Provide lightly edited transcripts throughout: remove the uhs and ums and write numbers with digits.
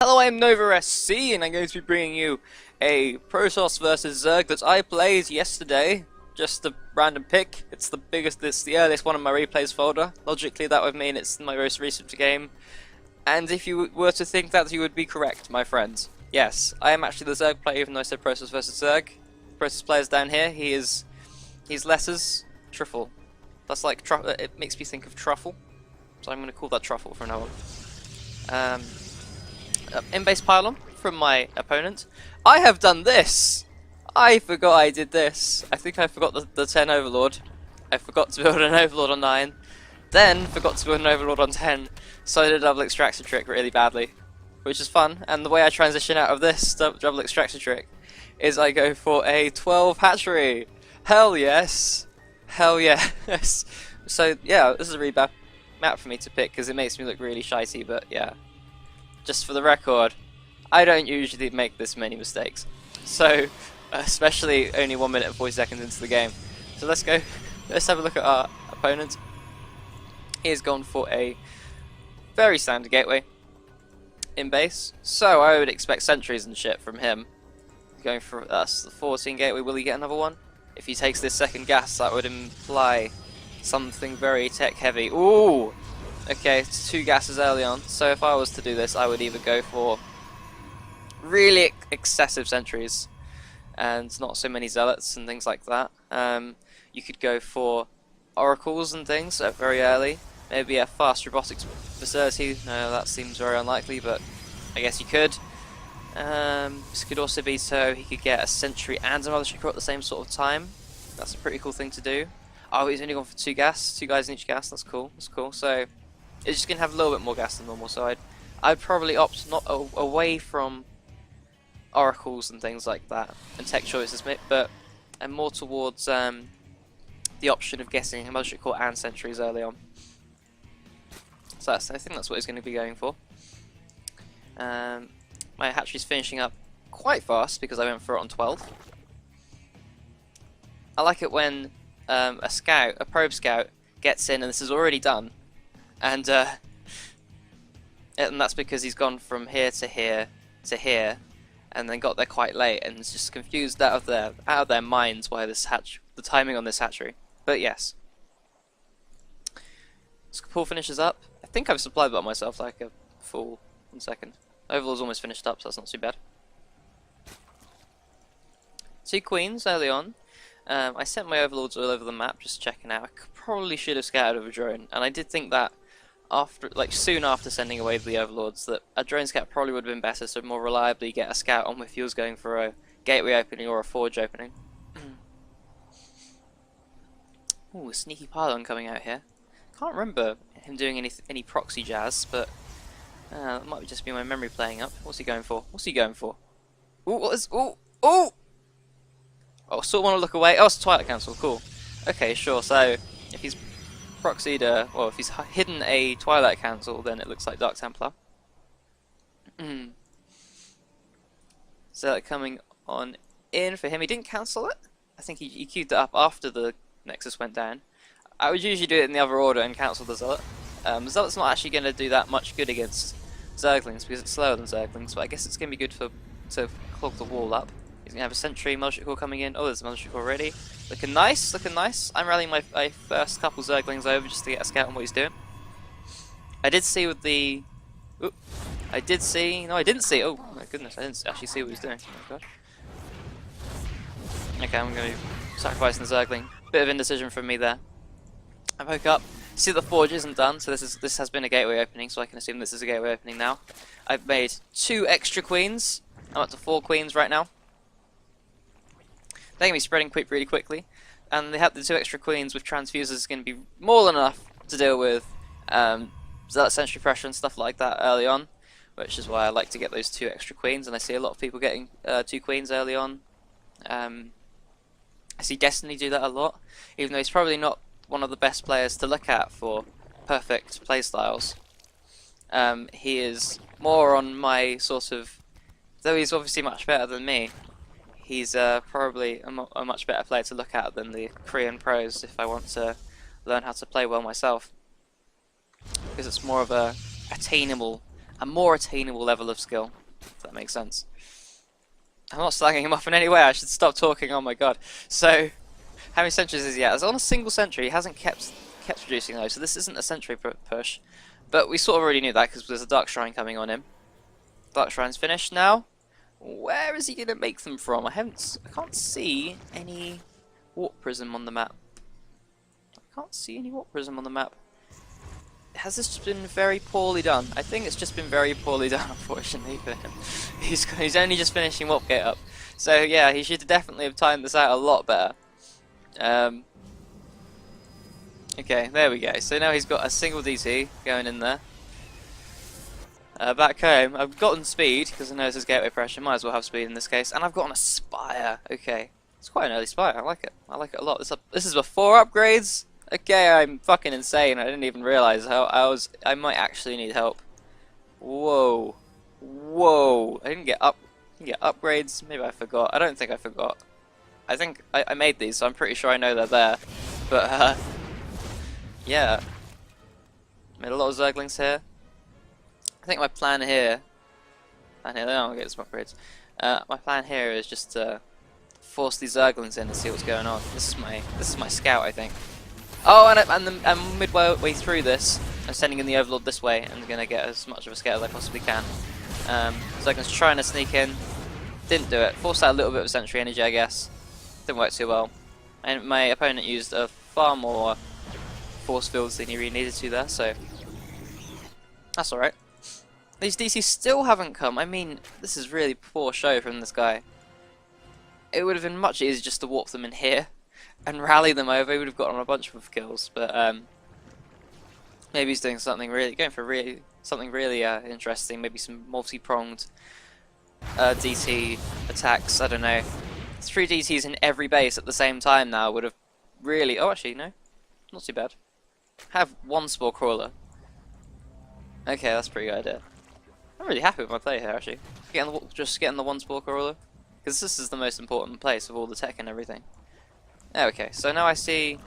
Hello, I'm NovaSC, and I'm going to be bringing you a Protoss versus Zerg that I played yesterday. Just a random pick. It's the earliest one in my replays folder. Logically, that would mean it's my most recent game. And if you were to think that, you would be correct, my friends. Yes, I am actually the Zerg player, even though I said Protoss versus Zerg. Protoss player's down here. He's Lesser's Truffle. That's like it makes me think of truffle, so I'm going to call that truffle from now on. In-base pylon from my opponent. I have done this! I forgot I did this. I think I forgot the 10 Overlord. I forgot to build an Overlord on 9. Then forgot to build an Overlord on 10. So I did a double extraction trick really badly. Which is fun. And the way I transition out of this double extraction trick is I go for a 12 hatchery. Hell yes! Hell yes! So yeah, this is a really bad map for me to pick because it makes me look really shitey, but yeah. Just for the record, I don't usually make this many mistakes. So, especially only 1 minute and 40 seconds into the game. So let's have a look at our opponent. He has gone for a very standard gateway in base. So I would expect sentries and shit from him. Going for us, the 14 gateway, will he get another one? If he takes this second gas, that would imply something very tech heavy. Ooh! Okay, it's 2 gases early on, so if I was to do this, I would either go for really excessive sentries and not so many zealots and things like that. You could go for oracles and things very early. Maybe a fast robotics facility. No, that seems very unlikely, but I guess you could. This could also be so he could get a sentry and a mothership core at the same sort of time. That's a pretty cool thing to do. Oh, he's only gone for 2 gas, 2 guys in each gas. That's cool. That's cool. So it's just gonna have a little bit more gas than normal. So I'd probably opt not away from oracles and things like that and tech choices, but and more towards the option of getting a mothership core and sentries early on. So I think that's what he's going to be going for. My hatchery's finishing up quite fast because I went for it on 12. I like it when a probe scout gets in and this is already done, and that's because he's gone from here to here to here, and then got there quite late and is just confused out of their minds why the timing on this hatchery. But yes, pool finishes up. I think I've supplied that myself like a fool. 1 second. Overlord's almost finished up, so that's not too bad. 2 queens early on. I sent my overlords all over the map, just checking out. I probably should have scouted with a drone, and I did think that soon after sending away the overlords, that a drone scout probably would have been better, so more reliably get a scout on if he was going for a gateway opening or a forge opening. Ooh, a sneaky pylon coming out here. Can't remember him doing any proxy jazz, but that might just be my memory playing up. What's he going for? What's he going for? Ooh, what is? Ooh, ooh! Oh, sort of want to look away. Oh, it's Twilight Council. Cool. Okay, sure. So if he's proxied, well, if he's hidden a Twilight Council, then it looks like Dark Templar. So coming on in for him. He didn't cancel it. I think he queued that up after the Nexus went down. I would usually do it in the other order and cancel the Zealot. Zealot's not actually going to do that much good against Zerglings because it's slower than Zerglings, but I guess it's going to be good to clog the wall up. He's going to have a sentry, mothership core coming in. Oh, there's a mothership core already. Looking nice, looking nice. I'm rallying my first couple Zerglings over just to get a scout on what he's doing. I did see with the... Oop, I did see... No, I didn't see... Oh, my goodness, I didn't actually see what he was doing. Oh, my gosh. Okay, I'm going to be sacrificing the Zergling. Bit of indecision from me there. I woke up, see that the forge isn't done, so this has been a gateway opening, so I can assume this is a gateway opening now. I've made 2 extra queens. I'm up to 4 queens right now. They're going to be spreading really quickly, and they have the 2 extra queens with transfusers is going to be more than enough to deal with zealot sentry pressure and stuff like that early on, which is why I like to get those 2 extra queens, and I see a lot of people getting 2 queens early on. I see Destiny do that a lot, even though he's probably not one of the best players to look at for perfect playstyles. He is more on my sort of, though he's obviously much better than me, he's probably a much better player to look at than the Korean pros if I want to learn how to play well myself. Because it's more of a attainable a more attainable level of skill, if that makes sense. I'm not slagging him off in any way, I should stop talking, oh my god. So, how many sentries is he at? It's on a single sentry, he hasn't kept reducing those, so this isn't a sentry push. But we sort of already knew that because there's a Dark Shrine coming on him. Dark Shrine's finished now. Where is he going to make them from? I can't see any Warp Prism on the map. I can't see any Warp Prism on the map. Has this been very poorly done? I think it's just been very poorly done, unfortunately for him. He's only just finishing Warp Gate up. So yeah, he should definitely have timed this out a lot better. Okay, there we go. So now he's got a single DT going in there. Back home, I've gotten speed, because I know this is gateway pressure, might as well have speed in this case, and I've gotten a Spire. Okay, it's quite an early Spire, I like it. I like it a lot. This is before upgrades? Okay, I'm fucking insane. I didn't even realise how I might actually need help. Whoa. Whoa. I didn't get upgrades, maybe I forgot. I don't think I forgot. I think I made these, so I'm pretty sure I know they're there. But, yeah. Made a lot of Zerglings here. I think my plan here... I'll get some upgrades. My plan here is just to force these Zerglings in and see what's going on. This is my scout, I think. Oh, and I'm midway through this. I'm sending in the Overlord this way and going to get as much of a scout as I possibly can. So I can try to sneak in. Didn't do it. Forced out a little bit of sentry energy, I guess. Didn't work too well. And my opponent used a far more force fields than he really needed to there, so that's alright. These DCs still haven't come. I mean, this is really poor show from this guy. It would have been much easier just to warp them in here and rally them over. He would have gotten a bunch of kills, but maybe he's doing something something really interesting. Maybe some multi-pronged DT attacks. I don't know. 3 DTs in every base at the same time now would have really... Oh, actually, no. Not too bad. Have 1 Spore Crawler. Okay, that's a pretty good idea. I'm really happy with my play here, actually. Just getting the 1 Spore Crawler. Because this is the most important place of all the tech and everything. Okay, so now I see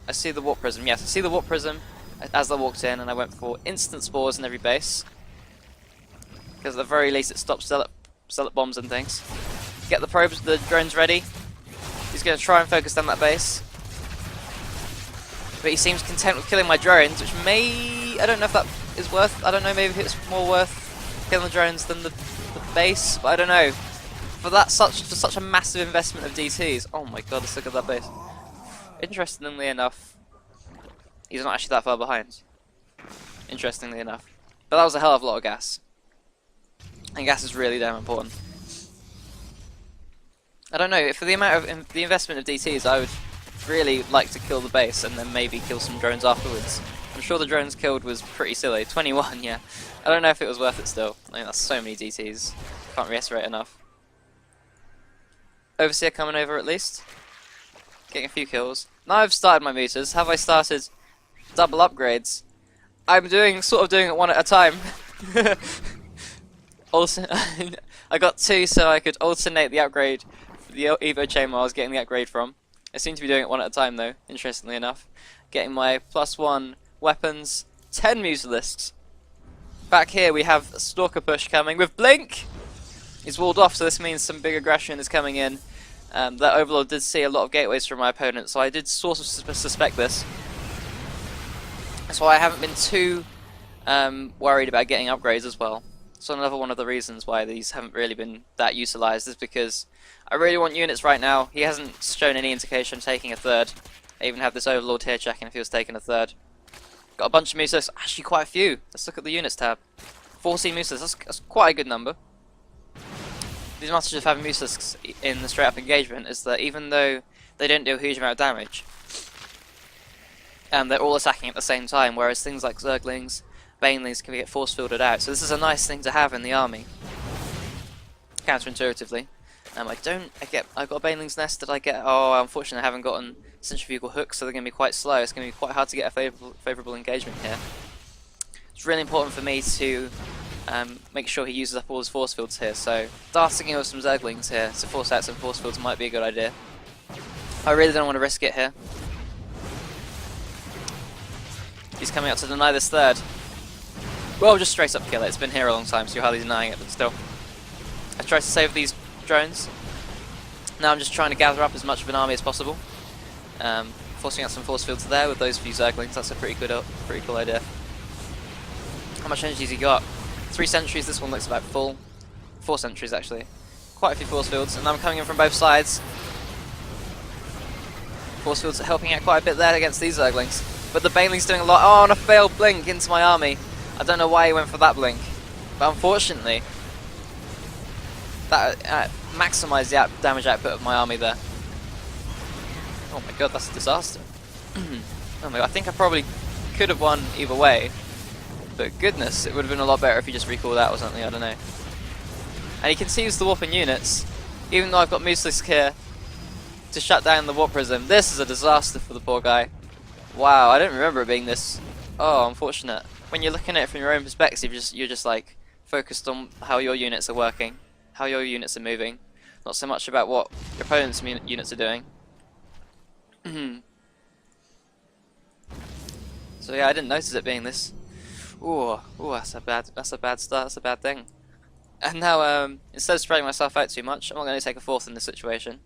the Warp Prism. Yes, I see the Warp Prism as I walked in, and I went for instant spores in every base. Because at the very least it stops zealot bombs and things. Get the drones ready. He's going to try and focus down that base. But he seems content with killing my drones, which I don't know if that is worth... I don't know, maybe it's more worth killing the drones than the base, but I don't know. For such a massive investment of DTs... Oh my god, let's look at that base. Interestingly enough, he's not actually that far behind. Interestingly enough. But that was a hell of a lot of gas. And gas is really damn important. I don't know, for the amount of the investment of DTs, I would really like to kill the base and then maybe kill some drones afterwards. I'm sure the drones killed was pretty silly. 21, yeah. I don't know if it was worth it still. I mean, that's so many DTs. Can't reiterate enough. Overseer coming over at least. Getting a few kills. Now I've started my meters. Have I started double upgrades? I'm sort of doing it one at a time. Also, I got 2 so I could alternate the upgrade for the Evo chamber I was getting the upgrade from. I seem to be doing it one at a time though, interestingly enough. Getting my +1 weapons, 10 Musalisks. Back here we have a Stalker push coming with Blink! He's walled off, so this means some big aggression is coming in. That Overlord did see a lot of gateways from my opponent, so I did sort of suspect this. That's why I haven't been too worried about getting upgrades as well. So another one of the reasons why these haven't really been that utilised is because I really want units right now. He hasn't shown any indication of taking a 3rd. I even have this Overlord here checking if he was taking a 3rd. Got a bunch of Musas, actually quite a few. Let's look at the units tab. 14 Musas, that's quite a good number. The advantage of having Musas in the straight up engagement is that even though they don't do a huge amount of damage, they're all attacking at the same time, whereas things like Zerglings, Banelings can get force fielded out. So this is a nice thing to have in the army. Counterintuitively. I got a Baneling's Nest that I get. Oh, unfortunately I haven't gotten centrifugal hooks, so they're going to be quite slow. It's going to be quite hard to get a favourable engagement here. It's really important for me to make sure he uses up all his force fields here. So darting in with some Zerglings here to force out some force fields might be a good idea. I really don't want to risk it here. He's coming out to deny this 3rd. Well, just straight up kill it. It's been here a long time, so you're hardly denying it, but still. I tried to save these drones. Now I'm just trying to gather up as much of an army as possible. Forcing out some force fields there with those few zerglings. That's a pretty cool idea. How much energy has he got? 3 sentries. This one looks about full. 4 sentries actually. Quite a few force fields, and I'm coming in from both sides. Force fields are helping out quite a bit there against these zerglings. But the baneling's doing a lot. Oh, and a failed blink into my army. I don't know why he went for that blink, but unfortunately, that maximised the damage output of my army there. Oh my god, that's a disaster. Oh my god, I think I probably could have won either way, but goodness, it would have been a lot better if he just recalled that or something, I don't know. And he continues the warping units, even though I've got Mooselisk here to shut down the warp prism. This is a disaster for the poor guy. Wow, I don't remember it being this. Oh, unfortunate. When you're looking at it from your own perspective, you're just like focused on how your units are working, how your units are moving, not so much about what your opponent's units are doing. So yeah, I didn't notice it being this. Ooh, that's a bad start. That's a bad thing. And now, instead of spreading myself out too much, I'm not going to take a fourth in this situation.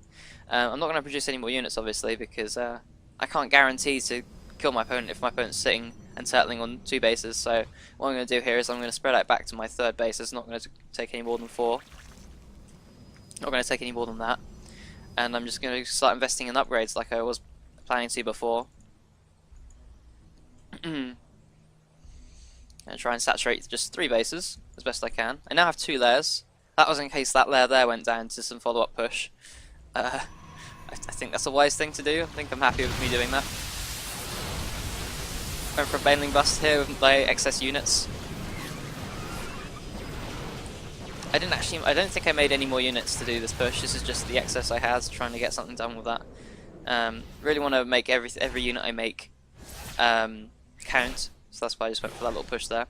I'm not going to produce any more units, obviously, because I can't guarantee to kill my opponent if my opponent's sitting and settling on 2 bases. So what I'm going to do here is I'm going to spread out back to my 3rd base. It's not going to take any more than 4. Not going to take any more than that. And I'm just going to start investing in upgrades like I was planning to before. And try and saturate just 3 bases as best I can. I now have 2 layers. That was in case that layer there went down to some follow-up push. I think that's a wise thing to do. I think I'm happy with me doing that. Went for a baneling bust here with my excess units. I don't think I made any more units to do this push. This is just the excess I had, trying to get something done with that. Really want to make every unit I make count, so that's why I just went for that little push there.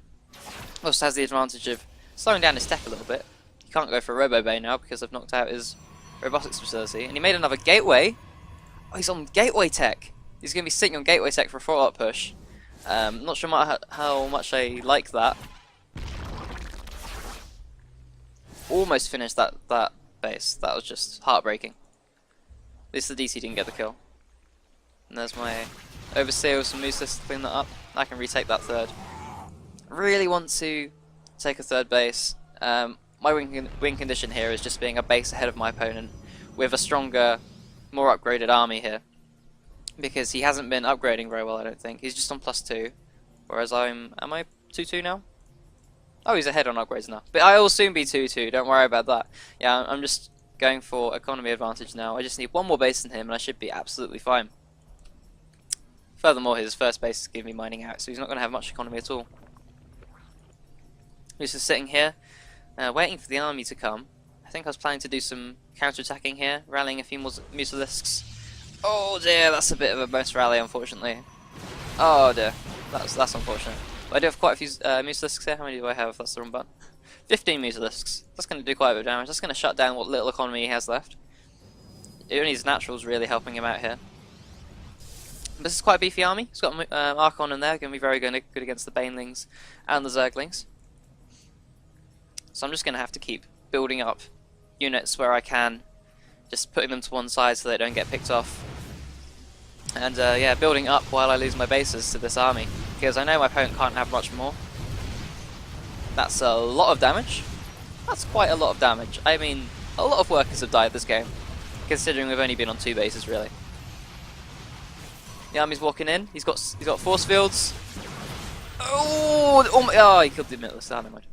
Also has the advantage of slowing down his tech a little bit. He can't go for Robo Bay now because I've knocked out his robotics facility, and he made another gateway. Oh, he's on gateway tech. He's going to be sitting on gateway tech for a follow-up push. Not sure how much I like that. Almost finished that base. That was just heartbreaking. At least the DC didn't get the kill. And there's my Overseer with some Mooselisk to clean that up. I can retake that 3rd. Really want to take a 3rd base. My win condition here is just being a base ahead of my opponent with a stronger, more upgraded army here. Because he hasn't been upgrading very well, I don't think. He's just on +2. Whereas am I 2-2 now? Oh, he's ahead on upgrades now. But I will soon be 2-2, don't worry about that. Yeah, I'm just going for economy advantage now. I just need 1 more base than him and I should be absolutely fine. Furthermore, his 1st base is giving me mining out, so he's not going to have much economy at all. He's just sitting here, waiting for the army to come. I think I was planning to do some counter-attacking here, rallying a few more Muselisks. Oh dear, that's a bit of a bonus rally, unfortunately. Oh dear, that's unfortunate. But I do have quite a few Muselisks here. How many do I have? That's the wrong button. 15 Muselisks. That's going to do quite a bit of damage. That's going to shut down what little economy he has left. Only his naturals really helping him out here. But this is quite a beefy army. He's got Archon in there, going to be very good against the Banelings and the Zerglings. So I'm just going to have to keep building up units where I can, just putting them to one side so they don't get picked off. And yeah, building up while I lose my bases to this army, because I know my opponent can't have much more. That's a lot of damage. That's quite a lot of damage. I mean, a lot of workers have died this game, considering we've only been on 2 bases really. The army's walking in. He's got force fields. Oh, he killed the middle. Never mind.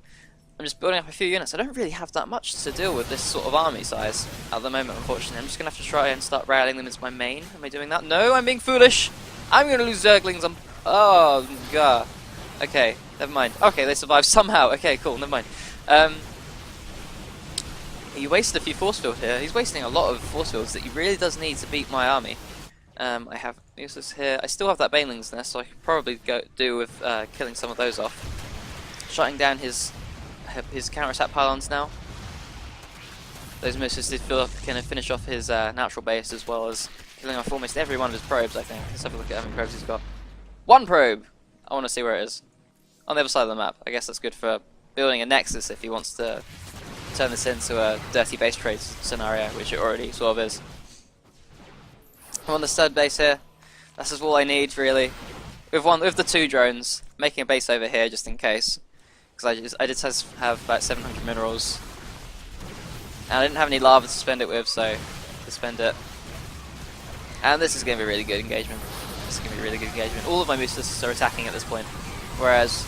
I'm just building up a few units. I don't really have that much to deal with this sort of army size at the moment, unfortunately. I'm just going to have to try and start rallying them as my main. Am I doing that? No, I'm being foolish. I'm going to lose Zerglings. Oh, god. Okay, never mind. Okay, they survived somehow. Okay, cool, never mind. He wasted a few force fields here. He's wasting a lot of force fields that he really does need to beat my army. I have useless here. I still have that Baneling's nest, so I could probably do with killing some of those off. Shutting down his counter-attack pylons now. Those missiles did kind of finish off his natural base, as well as killing off almost every one of his probes, I think. Let's have a look at how many probes he's got. 1 probe! I want to see where it is. on the other side of the map. I guess that's good for building a nexus if he wants to turn this into a dirty base trade scenario, which it already sort of is. I'm on the stud base here. That's just all I need really. With the 2 drones, making a base over here just in case, because I just have about 700 minerals, and I didn't have any lava to spend it with, so to spend it. And this is going to be a really good engagement. This is going to be a really good engagement. All of my Mooselists are attacking at this point, whereas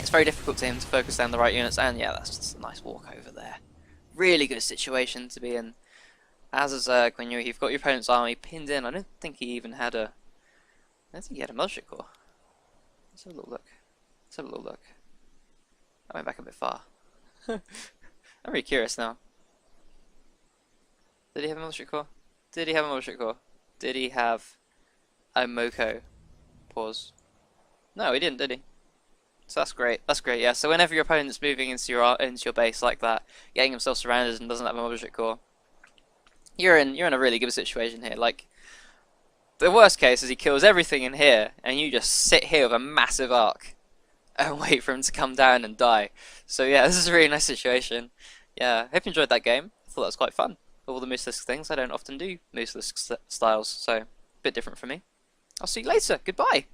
it's very difficult to him to focus down the right units. And yeah, that's just a nice walk over there. Really good situation to be in. As a Zerg, when you've got your opponent's army pinned in, I don't think he even had a... I don't think he had a Military Core. Let's have a little look. Let's have a little look. I went back a bit far. I'm really curious now. Did he have a Military Core? Did he have a Military Core? Did he have a Moko? Pause. No, he didn't, did he? So that's great. That's great, yeah. So whenever your opponent's moving into your base like that, getting himself surrounded and doesn't have a Military Core, you're in a really good situation here. Like, the worst case is he kills everything in here, and you just sit here with a massive arc and wait for him to come down and die. So yeah, this is a really nice situation. Yeah, hope you enjoyed that game. I thought that was quite fun. All the Mooselisk things. I don't often do Mooselisk styles, so a bit different for me. I'll see you later. Goodbye.